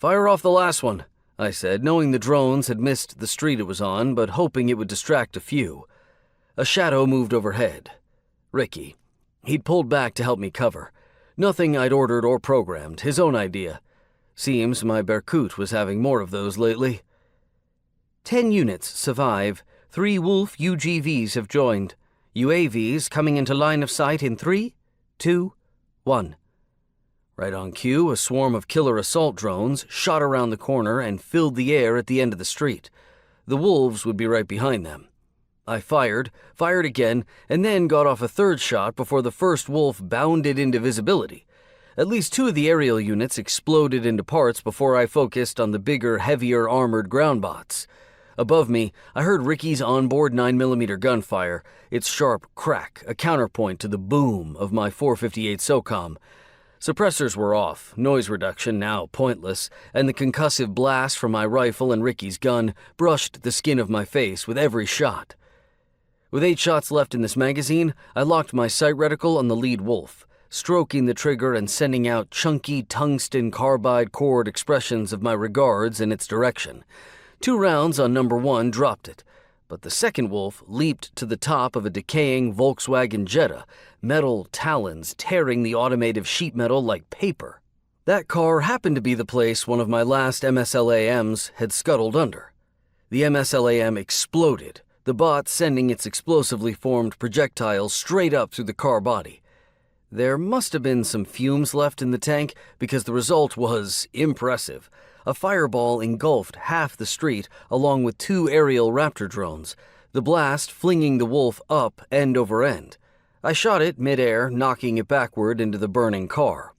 "Fire off the last one," I said, knowing the drones had missed the street it was on, but hoping it would distract a few. A shadow moved overhead. Ricky. He'd pulled back to help me cover. Nothing I'd ordered or programmed, his own idea. Seems my Berkut was having more of those lately. 10 units survive. 3 Wolf UGVs have joined. UAVs coming into line of sight in 3, 2, 1. Right on cue, a swarm of killer assault drones shot around the corner and filled the air at the end of the street. The wolves would be right behind them. I fired again, and then got off a third shot before the first wolf bounded into visibility. At least 2 of the aerial units exploded into parts before I focused on the bigger, heavier armored ground bots. Above me, I heard Ricky's onboard 9mm gunfire, its sharp crack a counterpoint to the boom of my 458 SOCOM. Suppressors were off, noise reduction now pointless, and the concussive blast from my rifle and Ricky's gun brushed the skin of my face with every shot. With 8 shots left in this magazine, I locked my sight reticle on the lead wolf, stroking the trigger and sending out chunky tungsten carbide cord expressions of my regards in its direction. 2 rounds on number 1 dropped it, but the second wolf leaped to the top of a decaying Volkswagen Jetta, metal talons tearing the automotive sheet metal like paper. That car happened to be the place one of my last MSLAMs had scuttled under. The MSLAM exploded, the bot sending its explosively formed projectiles straight up through the car body. There must have been some fumes left in the tank because the result was impressive. A fireball engulfed half the street along with 2 aerial Raptor drones, the blast flinging the wolf up end over end. I shot it mid-air, knocking it backward into the burning car.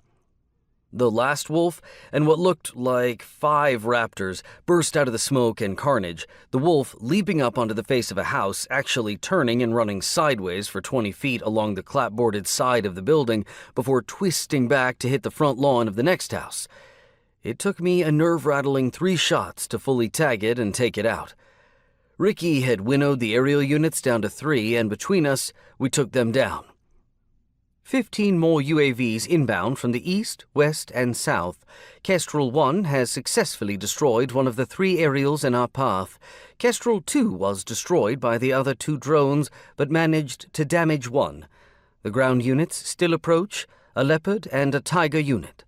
The last wolf and what looked like 5 Raptors burst out of the smoke and carnage, the wolf leaping up onto the face of a house, actually turning and running sideways for 20 feet along the clapboarded side of the building before twisting back to hit the front lawn of the next house. It took me a nerve-rattling 3 shots to fully tag it and take it out. Ricky had winnowed the aerial units down to 3, and between us, we took them down. 15 more UAVs inbound from the east, west, and south. Kestrel 1 has successfully destroyed one of the 3 aerials in our path. Kestrel 2 was destroyed by the other 2 drones, but managed to damage 1. The ground units still approach, a Leopard and a Tiger unit.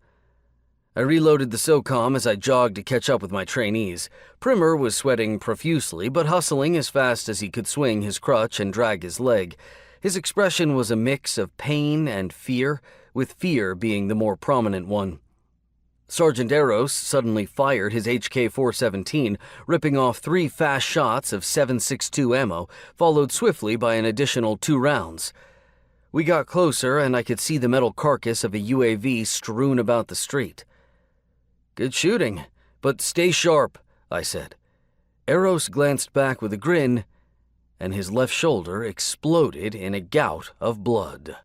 I reloaded the SOCOM as I jogged to catch up with my trainees. Primer was sweating profusely, but hustling as fast as he could swing his crutch and drag his leg. His expression was a mix of pain and fear, with fear being the more prominent one. Sergeant Eros suddenly fired his HK-417, ripping off 3 fast shots of 7.62 ammo, followed swiftly by an additional 2 rounds. We got closer, and I could see the metal carcass of a UAV strewn about the street. "Good shooting, but stay sharp," I said. Eros glanced back with a grin, and his left shoulder exploded in a gout of blood.